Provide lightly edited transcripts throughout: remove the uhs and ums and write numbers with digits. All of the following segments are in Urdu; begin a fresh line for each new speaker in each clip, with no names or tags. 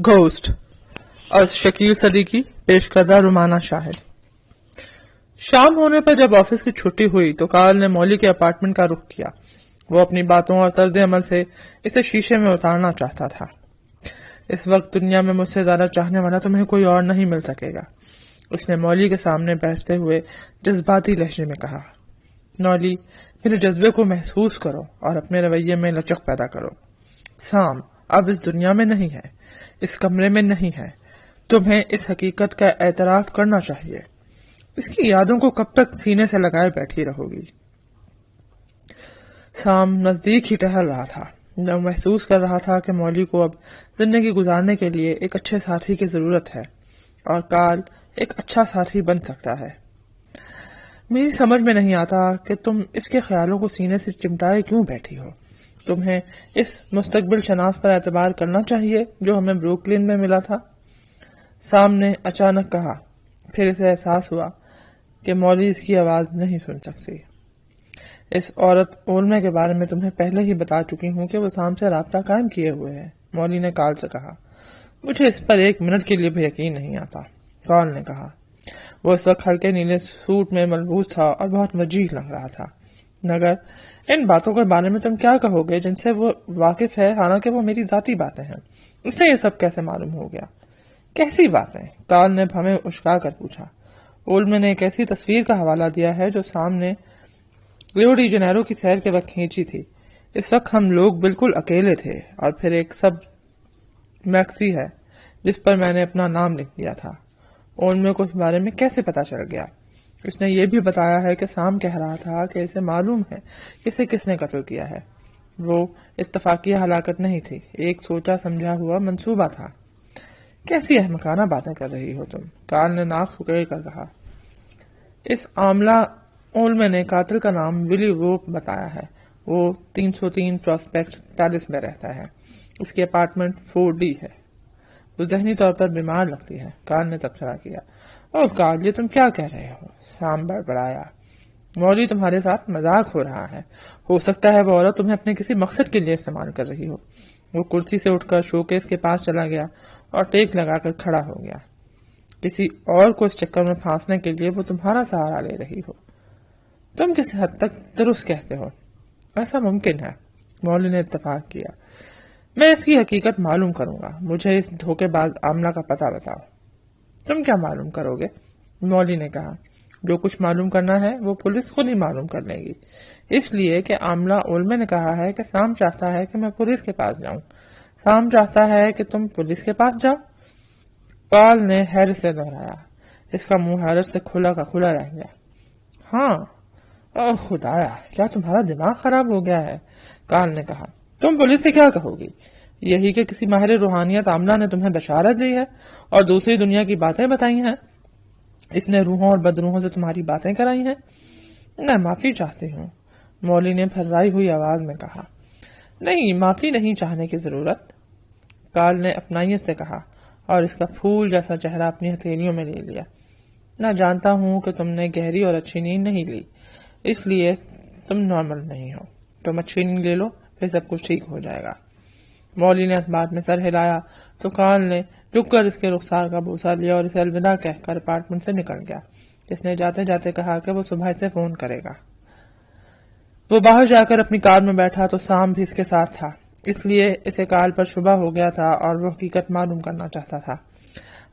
گھوسٹ از شکیل صدیقی پیش کردہ رومانہ شاہد۔ شام ہونے پر جب آفس کی چھٹی ہوئی تو کارل نے مولی کے اپارٹمنٹ کا رخ کیا۔ وہ اپنی باتوں اور طرز عمل سے اسے شیشے میں اتارنا چاہتا تھا۔ اس وقت دنیا میں مجھ سے زیادہ چاہنے والا تمہیں کوئی اور نہیں مل سکے گا، اس نے مولی کے سامنے بیٹھتے ہوئے جذباتی لہجے میں کہا۔ مولی، میرے جذبے کو محسوس کرو اور اپنے رویے میں لچک پیدا کرو۔ سام اب اس دنیا میں نہیں ہے، اس کمرے میں نہیں ہے۔ تمہیں اس حقیقت کا اعتراف کرنا چاہیے۔ اس کی یادوں کو کب تک سینے سے لگائے بیٹھی رہو گی؟ سام نزدیک ہی ٹہل رہا تھا۔ وہ محسوس کر رہا تھا کہ مولی کو اب زندگی گزارنے کے لیے ایک اچھے ساتھی کی ضرورت ہے، اور کارل ایک اچھا ساتھی بن سکتا ہے۔ میری سمجھ میں نہیں آتا کہ تم اس کے خیالوں کو سینے سے چمٹائے کیوں بیٹھی ہو۔ تمہیں اس مستقبل شناس پر اعتبار کرنا چاہیے جو ہمیں بروکلن میں ملا تھا، سام نے اچانک کہا۔ پھر اسے احساس ہوا کہ مولی اس کی آواز نہیں سن سکتی۔ اس عورت اولمے کے بارے میں تمہیں پہلے ہی بتا چکی ہوں کہ وہ سام سے رابطہ قائم کیے ہوئے ہے، مولی نے کارل سے کہا۔ مجھے اس پر ایک منٹ کے لیے بھی یقین نہیں آتا، کارل نے کہا۔ وہ اس وقت ہلکے نیلے سوٹ میں ملبوس تھا اور بہت وجیح لگ رہا تھا۔ مگر ان باتوں کے بارے میں تم کیا کہو گے جن سے وہ واقف ہے، حالانکہ وہ میری ذاتی باتیں ہیں؟ اسے یہ سب کیسے معلوم ہو گیا؟ کیسی باتیں؟ کارل نے ہمیں اچکا کر پوچھا۔ اولمے نے ایک ایسی تصویر کا حوالہ دیا ہے جو سامنے ریو ڈی جنیرو کی سیر کے وقت کھینچی تھی۔ اس وقت ہم لوگ بالکل اکیلے تھے، اور پھر ایک سب میکسی ہے جس پر میں نے اپنا نام لکھ دیا تھا۔ اولمے کو اس بارے میں کیسے پتا چل گیا؟ اس نے یہ بھی بتایا ہے کہ سام کہہ رہا تھا کہ اسے معلوم ہے کہ اسے کس نے قتل کیا ہے۔ وہ اتفاقیہ ہلاکت نہیں تھی، ایک سوچا سمجھا ہوا منصوبہ تھا۔ کیسی احمقانہ باتیں کر رہی ہو تم، کارل نے ناک پھکیڑ کر کہا۔ اس عاملہ اولمے نے قاتل کا نام ولی ووپ بتایا ہے۔ وہ 303 پراسپیکٹ پیلس میں رہتا ہے۔ اس کی اپارٹمنٹ 4D ہے۔ وہ ذہنی طور پر بیمار لگتی ہے، کارل نے تبصرہ کیا۔ اوہ کارل، یہ تم کیا کہہ رہے ہو؟ سام بڑبڑایا۔ مولی تمہارے ساتھ مذاق ہو رہا ہے۔ ہو سکتا ہے وہ عورت تمہیں اپنے کسی مقصد کے لیے استعمال کر رہی ہو۔ وہ کرسی سے اٹھ کر شوکیس کے پاس چلا گیا اور ٹیک لگا کر کھڑا ہو گیا۔ کسی اور کو اس چکر میں پھانسنے کے لیے وہ تمہارا سہارا لے رہی ہو۔ تم کس حد تک درست کہتے ہو؟ ایسا ممکن ہے، مولی نے اتفاق کیا۔ میں اس کی حقیقت معلوم کروں گا۔ مجھے اس دھوکے باز عاملہ کا پتہ بتاؤ۔ تم کیا معلوم کرو گے؟ مولی نے کہا۔ جو کچھ معلوم کرنا ہے وہ پولیس خود ہی معلوم کر لے گی، اس لیے کہ عاملہ اولمے نے کہا ہے کہ سام چاہتا ہے کہ میں پولیس کے پاس جاؤں۔ سام چاہتا ہے کہ تم پولیس کے پاس جاؤ؟ کارل نے حیرت سے دہرایا۔ اس کا منہ حیرت سے کھلا کا کھلا رہ گیا۔ ہاں، اوہ خدایا، کیا تمہارا دماغ خراب ہو گیا ہے؟ کارل نے کہا۔ تم پولیس سے کیا کہو گی؟ یہی کہ کسی ماہر روحانیت عاملہ نے تمہیں بشارت دی ہے اور دوسری دنیا کی باتیں بتائی ہیں۔ اس نے روحوں اور بدروحوں سے تمہاری باتیں کرائی ہیں۔ میں معافی چاہتی ہوں، مولی نے پھررائی ہوئی آواز میں کہا۔ نہیں، معافی نہیں چاہنے کی ضرورت، کارل نے اپنائیت سے کہا، اور اس کا پھول جیسا چہرہ اپنی ہتھیلیوں میں لے لیا۔ میں جانتا ہوں کہ تم نے گہری اور اچھی نیند نہیں لی، اس لیے تم نارمل نہیں ہو۔ تم اچھی نیند لے لو، پھر سب کچھ ٹھیک ہو جائے گا۔ مولی نے اس بات میں سر ہلایا تو کارل نے جھک کر اس کے رخسار کا بوسہ لیا اور اسے الوداع کہہ کر اپارٹمنٹ سے نکل گیا۔ اس نے جاتے جاتے کہا کہ وہ صبح سے فون کرے گا۔ وہ باہر جا کر اپنی کار میں بیٹھا تو سام بھی اس کے ساتھ تھا، اس لیے اسے کارل پر شبہ ہو گیا تھا اور وہ حقیقت معلوم کرنا چاہتا تھا۔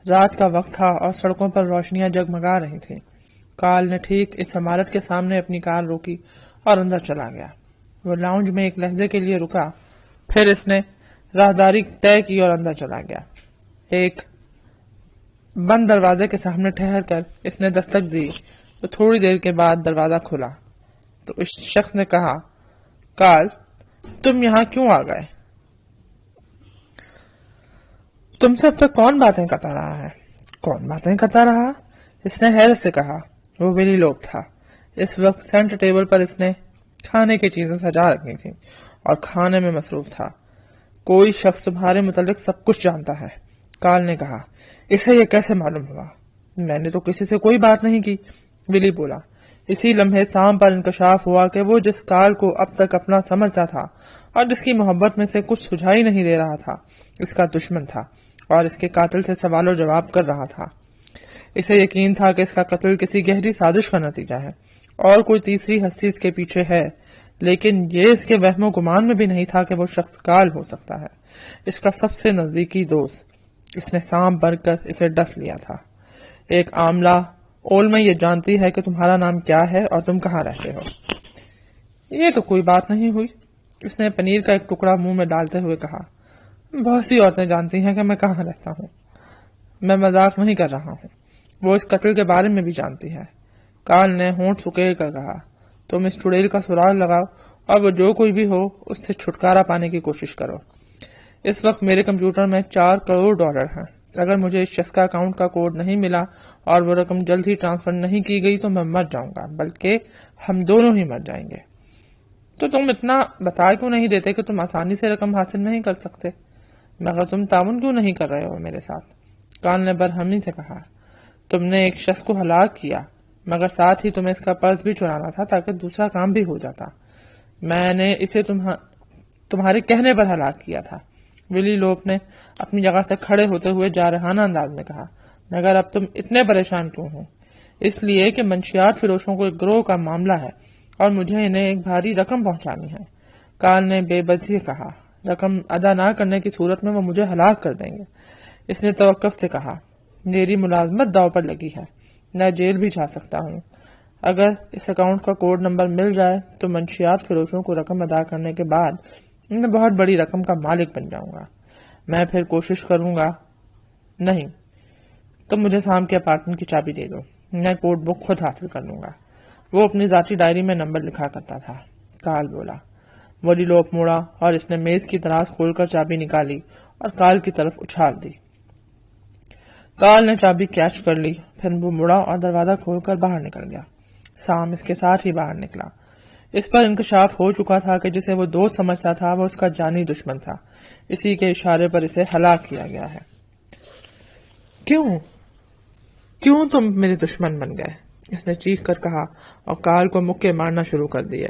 رات کا وقت تھا اور سڑکوں پر روشنیاں جگمگا رہی تھیں۔ کارل نے ٹھیک اس عمارت کے سامنے اپنی کار روکی اور اندر چلا گیا۔ وہ لاؤنج میں ایک لہجے کے لیے رکا، پھر اس نے راہداری طے کی اور اندر چلا گیا۔ ایک بند دروازے کے سامنے ٹھہر کر اس نے دستک دی تو تھوڑی دیر کے بعد دروازہ کھلا تو اس شخص نے کہا، کارل، تم یہاں کیوں آ گئے؟ تم سے اب تک کون باتیں کرتا رہا ہے؟ کون باتیں کرتا رہا؟ اس نے حیرت سے کہا۔ وہ ولی لوپ تھا۔ اس وقت سینٹر ٹیبل پر اس نے کھانے کی چیزیں سجا رکھی تھیں اور کھانے میں مصروف تھا۔ کوئی شخص تمہارے متعلق سب کچھ جانتا ہے، کارل نے کہا۔ اسے یہ کیسے معلوم ہوا؟ میں نے تو کسی سے کوئی بات نہیں کی، ولی بولا۔ اسی لمحے سام پر انکشاف ہوا کہ وہ جس کارل کو اب تک اپنا سمجھتا تھا اور جس کی محبت میں سے کچھ سجھائی نہیں دے رہا تھا، اس کا دشمن تھا اور اس کے قاتل سے سوال و جواب کر رہا تھا۔ اسے یقین تھا کہ اس کا قتل کسی گہری سازش کا نتیجہ ہے اور کوئی تیسری ہستی اس کے پیچھے ہے، لیکن یہ اس کے وہم و گمان میں بھی نہیں تھا کہ وہ شخص کال ہو سکتا ہے، اس کا سب سے نزدیکی دوست۔ اس نے سانپ بن کر اسے ڈس لیا تھا۔ ایک عاملہ اولمہ یہ جانتی ہے کہ تمہارا نام کیا ہے اور تم کہاں رہتے ہو۔ یہ تو کوئی بات نہیں ہوئی، اس نے پنیر کا ایک ٹکڑا منہ میں ڈالتے ہوئے کہا۔ بہت سی عورتیں جانتی ہیں کہ میں کہاں رہتا ہوں، میں مذاق نہیں کر رہا ہوں، وہ اس قتل کے بارے میں بھی جانتی ہے۔ کال نے ہونٹ سکیڑ کر کہا، تم اس چڑیل کا سراغ لگاؤ اور وہ جو کوئی بھی ہو اس سے چھٹکارا پانے کی کوشش کرو۔ اس وقت میرے کمپیوٹر میں $4 کروڑ ہیں۔ اگر مجھے اس شخص کا اکاؤنٹ کا کوڈ نہیں ملا اور وہ رقم جلد ہی ٹرانسفر نہیں کی گئی تو میں مر جاؤں گا، بلکہ ہم دونوں ہی مر جائیں گے۔ تو تم اتنا بتا کیوں نہیں دیتے کہ تم آسانی سے رقم حاصل نہیں کر سکتے، مگر تم تعاون کیوں نہیں کر رہے ہو میرے ساتھ؟ کال نے برہمی سے کہا، تم نے ایک شخص کو ہلاک کیا، مگر ساتھ ہی تمہیں اس کا پرس بھی چرانا تھا تاکہ دوسرا کام بھی ہو جاتا۔ میں نے اسے تمہارے کہنے پر ہلاک کیا تھا، ولی لوپ نے اپنی جگہ سے کھڑے ہوتے ہوئے جارحانہ انداز میں کہا، مگر اب تم اتنے پریشان کیوں ہو؟ اس لیے کہ منشیات فروشوں کو ایک گروہ کا معاملہ ہے اور مجھے انہیں ایک بھاری رقم پہنچانی ہے۔ کال نے بے بسی سے کہا، رقم ادا نہ کرنے کی صورت میں وہ مجھے ہلاک کر دیں گے۔ اس نے توقف سے کہا، میری ملازمت داؤ پر لگی ہے، میں جیل بھی جا سکتا ہوں۔ اگر اس اکاؤنٹ کا کوڈ نمبر مل جائے تو منشیات فروشوں کو رقم ادا کرنے کے بعد میں بہت بڑی رقم کا مالک بن جاؤں گا۔ میں پھر کوشش کروں گا۔ نہیں، تم مجھے شام کے اپارٹمنٹ کی چابی دے دو، میں کوڈ بک خود حاصل کر لوں گا۔ وہ اپنی ذاتی ڈائری میں نمبر لکھا کرتا تھا۔ کال بولا۔ ولی لوپ موڑا اور اس نے میز کی دراز کھول کر چابی نکالی اور کال کی طرف اچھال دی۔ کال نے چابی کیچ کر لی، پھر وہ مڑا اور دروازہ کھول کر باہر نکل گیا۔ سام اس کے ساتھ ہی باہر نکلا۔ اس پر انکشاف ہو چکا تھا کہ جسے وہ دوست سمجھتا تھا وہ اس کا جانی دشمن تھا، اسی کے اشارے پر اسے ہلاک کیا گیا ہے۔ کیوں تم میرے دشمن بن گئے؟ اس نے چیخ کر کہا اور کال کو مکے مارنا شروع کر دیے۔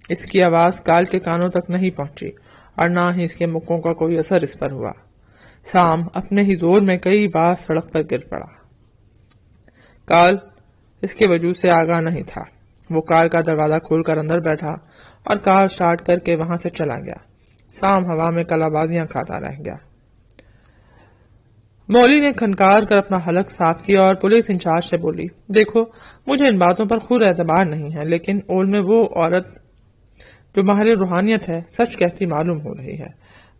اس کی آواز کال کے کانوں تک نہیں پہنچی اور نہ ہی اس کے مکوں کا کوئی اثر اس پر ہوا۔ سام اپنے ہی زور میں کئی بار سڑک پر گر پڑا۔ کال اس کے وجود سے آگاہ نہیں تھا۔ وہ کار کا دروازہ کھول کر اندر بیٹھا اور کار سٹارٹ کر کے وہاں سے چلا گیا۔ سام ہوا میں کلا بازیاں کھاتا رہ گیا۔ مولی نے کھنکار کر اپنا حلق صاف کیا اور پولیس انچارج سے بولی، دیکھو مجھے ان باتوں پر خود اعتبار نہیں ہے، لیکن اول میں وہ عورت جو ماہر روحانیت ہے سچ کہتی معلوم ہو رہی ہے۔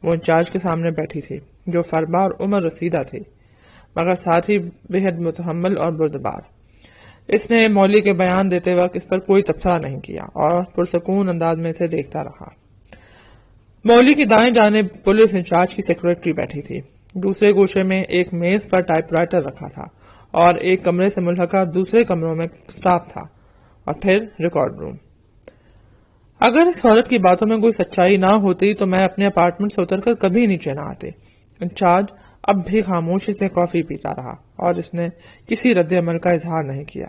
وہ انچارج کے سامنے بیٹھی تھی جو فربا اور عمر رسیدہ تھی، مگر ساتھ ہی بےحد متحمل اور بردبار۔ اس نے مولی کے بیان دیتے وقت اس پر کوئی تبصرہ نہیں کیا اور پرسکون انداز میں اسے دیکھتا رہا۔ مولی کی دائیں جانب پولیس انچارج کی سیکریٹری بیٹھی تھی۔ دوسرے گوشے میں ایک میز پر ٹائپ رائٹر رکھا تھا اور ایک کمرے سے ملحقہ دوسرے کمروں میں سٹاف تھا اور پھر ریکارڈ روم۔ اگر اس عورت کی باتوں میں کوئی سچائی نہ ہوتی تو میں اپنے اپارٹمنٹ سے اتر کر کبھی نیچے نہ آتے۔ انچارج اب بھی خاموشی سے کافی پیتا رہا اور اس نے کسی رد عمل کا اظہار نہیں کیا۔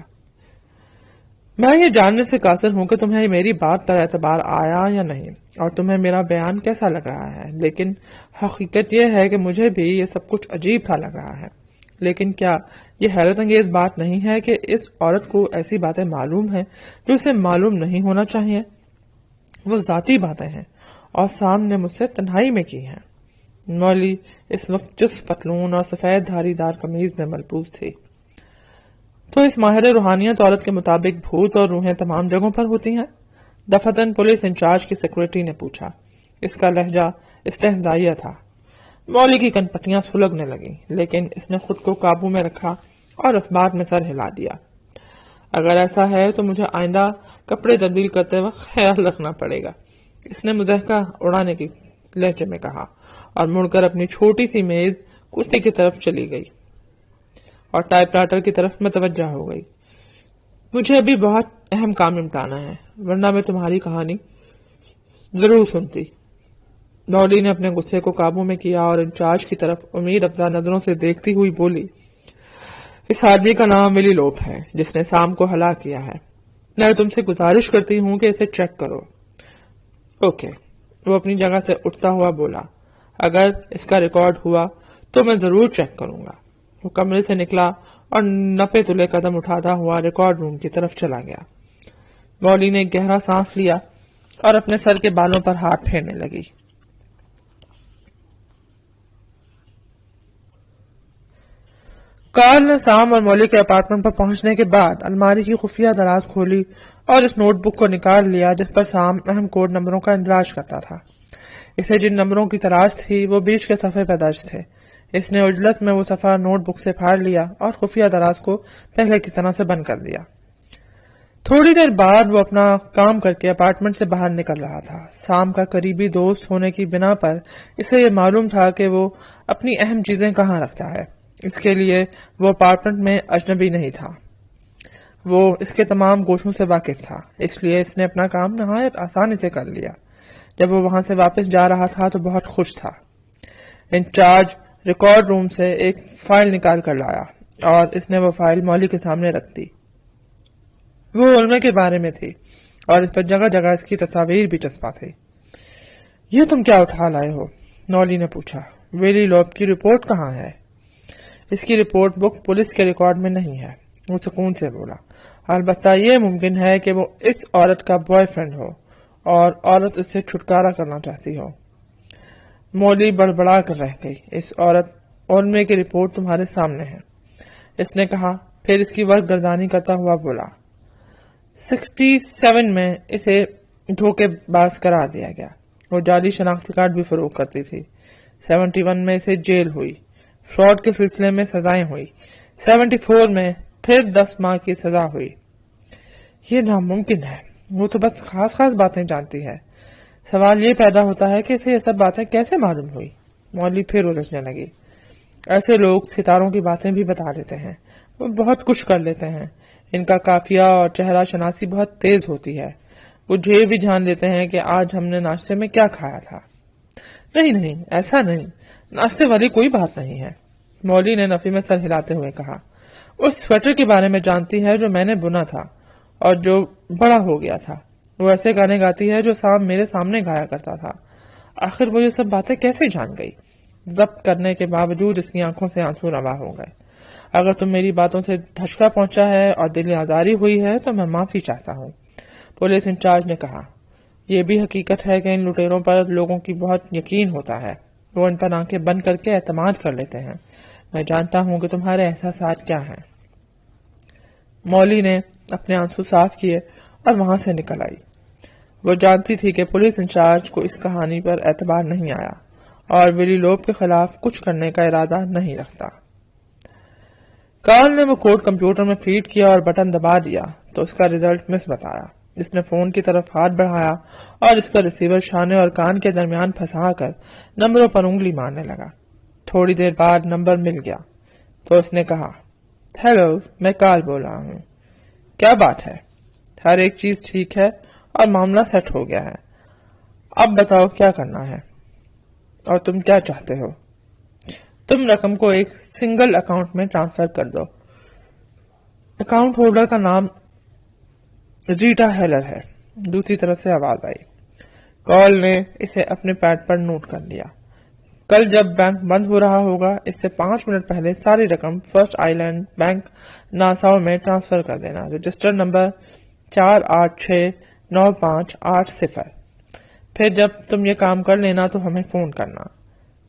میں یہ جاننے سے قاصر ہوں کہ تمہیں میری بات پر اعتبار آیا یا نہیں اور تمہیں میرا بیان کیسا لگ رہا ہے، لیکن حقیقت یہ ہے کہ مجھے بھی یہ سب کچھ عجیب تھا لگ رہا ہے۔ لیکن کیا یہ حیرت انگیز بات نہیں ہے کہ اس عورت کو ایسی باتیں معلوم ہیں جو اسے معلوم نہیں ہونا چاہیے؟ وہ ذاتی باتیں ہیں اور سام نے مجھ سے تنہائی میں کی ہیں۔ مولی اس وقت چست پتلون اور سفید دھاری دار قمیض میں ملبوس تھی۔ تو اس ماہر روحانیت عورت کے مطابق بھوت اور روحیں تمام جگہوں پر ہوتی ہیں؟ دفتن پولیس انچارج کی سیکریٹری نے پوچھا۔ اس کا لہجہ استہزائیہ تھا۔ مولی کی کن پٹیاں سلگنے لگیں، لیکن اس نے خود کو قابو میں رکھا اور اس بات میں سر ہلا دیا۔ اگر ایسا ہے تو مجھے آئندہ کپڑے تبدیل کرتے وقت خیال رکھنا پڑے گا، اس نے مضحکہ اڑانے کی لہجے میں کہا اور مڑ کر اپنی چھوٹی سی میز کرسی کی طرف چلی گئی اور ٹائپ رائٹر کی طرف متوجہ ہو گئی۔ مجھے ابھی بہت اہم کام نمٹانا ہے، ورنہ میں تمہاری کہانی ضرور سنتی۔ مولی نے اپنے غصے کو قابو میں کیا اور انچارج کی طرف امید افزا نظروں سے دیکھتی ہوئی بولی، اس آدمی کا نام ولی لوپ ہے جس نے سام کو ہلاک کیا ہے۔ میں تم سے گزارش کرتی ہوں کہ اسے چیک کرو۔ اوکے، وہ اپنی جگہ سے اٹھتا ہوا بولا، اگر اس کا ریکارڈ ہوا تو میں ضرور چیک کروں گا۔ وہ کمرے سے نکلا اور 90 تلے قدم اٹھاتا ہوا ریکارڈ روم کی طرف چلا گیا۔ مولی نے گہرا سانس لیا اور اپنے سر کے بالوں پر ہاتھ پھیرنے لگی۔ کارل نے سام اور مولی کے اپارٹمنٹ پر پہنچنے کے بعد الماری کی خفیہ دراز کھولی اور اس نوٹ بک کو نکال لیا جس پر سام اہم کوڈ نمبروں کا اندراج کرتا تھا۔ اسے جن نمبروں کی تلاش تھی وہ بیچ کے صفحے پر درج تھے۔ اس نے عجلت میں وہ صفحہ نوٹ بک سے پھاڑ لیا اور خفیہ دراز کو پہلے کی طرح سے بند کر دیا۔ تھوڑی دیر بعد وہ اپنا کام کر کے اپارٹمنٹ سے باہر نکل رہا تھا۔ سام کا قریبی دوست ہونے کی بنا پر اسے یہ معلوم تھا کہ وہ اپنی اہم چیزیں کہاں رکھتا ہے۔ اس کے لیے وہ اپارٹمنٹ میں اجنبی نہیں تھا، وہ اس کے تمام گوشوں سے واقف تھا، اس لیے اس نے اپنا کام نہایت آسانی سے کر لیا۔ جب وہ وہاں سے واپس جا رہا تھا تو بہت خوش تھا۔ انچارج ریکارڈ روم سے ایک فائل نکال کر لایا اور اس نے وہ فائل مولی کے سامنے رکھ دی۔ وہ علمے کے بارے میں تھی اور اس پر جگہ جگہ اس کی تصاویر بھی چسپاں تھی۔ یہ تم کیا اٹھا لائے ہو؟ مولی نے پوچھا۔ ویلی لوب کی رپورٹ کہاں ہے؟ اس کی رپورٹ بک پولیس کے ریکارڈ میں نہیں ہے، وہ سکون سے بولا۔ البتہ یہ ممکن ہے کہ وہ اس عورت کا بوائے فرینڈ ہو اور عورت اس سے چھٹکارا کرنا چاہتی ہو۔ مولی بڑبڑا کر رہ گئی۔ اس عورت علمے کی رپورٹ تمہارے سامنے ہے، اس نے کہا، پھر اس کی ورق گردانی کرتا ہوا بولا۔ 67 میں اسے دھوکے باز قرار دیا گیا۔ وہ جعلی شناختی کارڈ بھی فروخت کرتی تھی۔ 71 میں اسے جیل ہوئی، فراڈ کے سلسلے میں سزائیں ہوئی۔ 74 میں پھر 10 ماہ کی سزا ہوئی۔ یہ ناممکن ہے، وہ تو بس خاص خاص باتیں جانتی ہے۔ سوال یہ پیدا ہوتا ہے کہ اسے یہ سب باتیں کیسے معلوم ہوئی؟ مولی پھر الجھنے لگی۔ ایسے لوگ ستاروں کی باتیں بھی بتا دیتے ہیں، وہ بہت کچھ کر لیتے ہیں۔ ان کا قافیہ اور چہرہ شناسی بہت تیز ہوتی ہے۔ وہ یہ بھی جان لیتے ہیں کہ آج ہم نے ناشتے میں کیا کھایا تھا۔ نہیں، ایسا نہیں، ناشتے والی کوئی بات نہیں ہے، مولی نے نفی میں سر ہلاتے ہوئے کہا۔ اس سویٹر کے بارے میں جانتی ہے جو میں نے بنا تھا اور جو بڑا ہو گیا تھا۔ وہ ایسے گانے گاتی ہے جو سام میرے سامنے گایا کرتا تھا۔ آخر وہ یہ سب باتیں کیسے جان گئی؟ ضبط کرنے کے باوجود اس کی آنکھوں سے آنسو روا ہو گئے۔ اگر تم میری باتوں سے دھچکا پہنچا ہے اور دل آزاری ہوئی ہے تو میں معافی چاہتا ہوں، پولیس انچارج نے کہا۔ یہ بھی حقیقت ہے کہ ان لٹیروں پر لوگوں کی بہت یقین ہوتا ہے، وہ ان پر آنکھیں بند کر کے اعتماد کر لیتے ہیں۔ میں جانتا ہوں کہ تمہارے احساسات کیا ہیں۔ مولی نے اپنے آنسو صاف کیے اور وہاں سے نکل آئی۔ وہ جانتی تھی کہ پولیس انچارج کو اس کہانی پر اعتبار نہیں آیا اور ویلی لوب کے خلاف کچھ کرنے کا ارادہ نہیں رکھتا۔ کارل نے وہ کوڈ کمپیوٹر میں فیڈ کیا اور بٹن دبا دیا تو اس کا رزلٹ مثبت آیا۔ جس نے فون کی طرف ہاتھ بڑھایا اور اس کا ریسیور شانے اور کان کے درمیان پھنسا کر نمبروں پر انگلی مارنے لگا۔ تھوڑی دیر بعد نمبر مل گیا تو اس نے کہا، ہیلو، میں کارل بول رہا ہوں۔ کیا بات ہے؟ ہر ایک چیز ٹھیک ہے اور معاملہ سیٹ ہو گیا ہے۔ اب بتاؤ کیا کرنا ہے اور تم کیا چاہتے ہو؟ تم رقم کو ایک سنگل اکاؤنٹ میں ٹرانسفر کر دو۔ اکاؤنٹ ہولڈر کا نام ریٹا ہیلر ہے، دوسری طرف سے آواز آئی۔ کارل نے اسے اپنے پیڈ پر نوٹ کر لیا۔ کل جب بینک بند ہو رہا ہوگا اس سے 5 منٹ پہلے ساری رقم فرسٹ آئی لینڈ بینک ناساؤ میں ٹرانسفر کر دینا۔ Register number 48695880۔ پھر جب تم یہ کام کر لینا تو ہمیں فون کرنا۔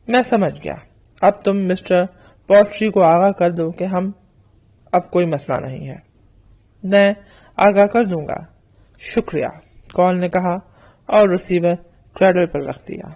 میں سمجھ گیا۔ اب تم مسٹر پورٹری کو آگاہ کر دو کہ ہم اب کوئی مسئلہ نہیں ہے۔ میں آگاہ کر دوں گا، شکریہ، کارل نے کہا اور ریسیور کریڈل پر رکھ دیا۔